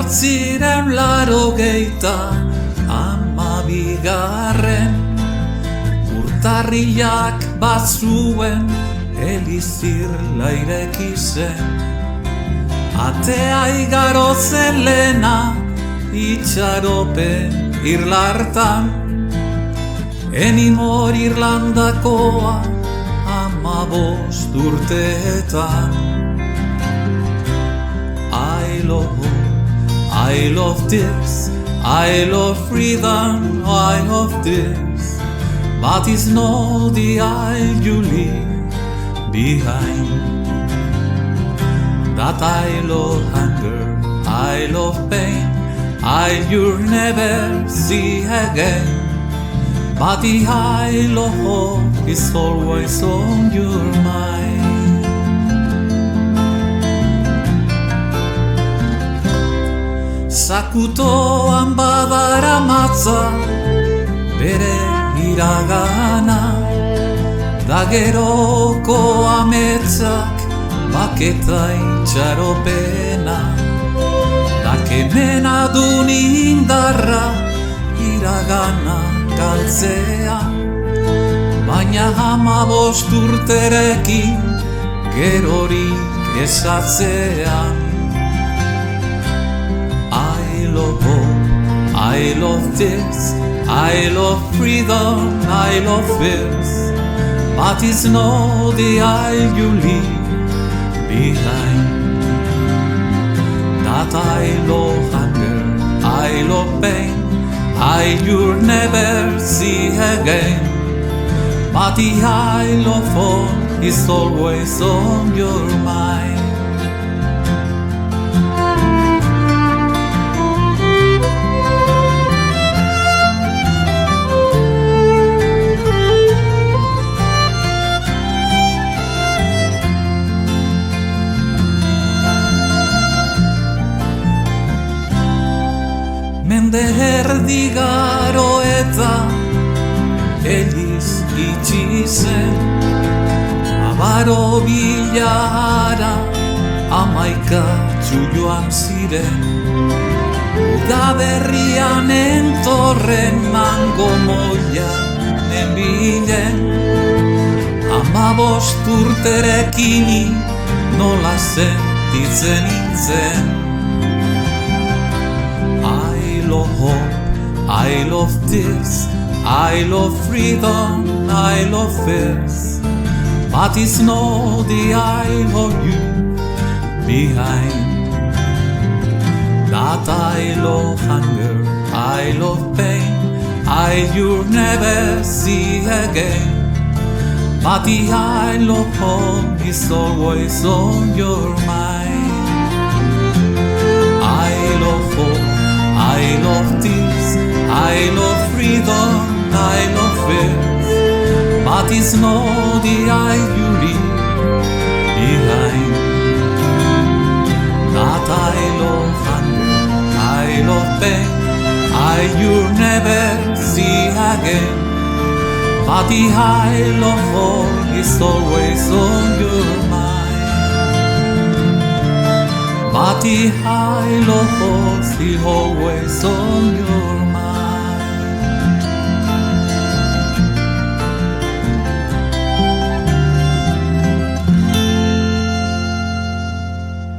1882 urtarrilak bazuen elizirla ireki zen. Atea igaro zen lehena itxaropen irlartan, enimor Irlandakoa 15 urteetan. I love this, I love freedom, I love this, but it's not the isle you leave behind. That I love hunger, I love pain, you'll never see again, but the isle of hope is always on your mind. Sakutoan badara matza bere iragana, da geroko ametsak baketa itxaropena, da kemena dun indarra iragana galtzea, baina 15 urterekin gerorik esatzean. I love this, I love freedom, I love this, but it's not the isle you leave behind. That I love hunger, I love pain, you'll never see again, but the isle of hope is always on your mind. Mende erdi garo eta eliz itxi zen, abaro bilara 11 joan ziren, udaberrian entorren mango moia nenbilen, 15 urterekin nola sentitzen nintzen. I love this, I love freedom, I love this, but it's not the isle of you behind. That I love hunger, I love pain, you'll never see again, but the isle of home is always on your mind. I love hope, I love this, I love freedom, I love this, but it's not the isle you leave behind. That I love hunger, I love pain, you'll never see again, but the isle of hope is always on your mind. But the isle of hope is always on your mind.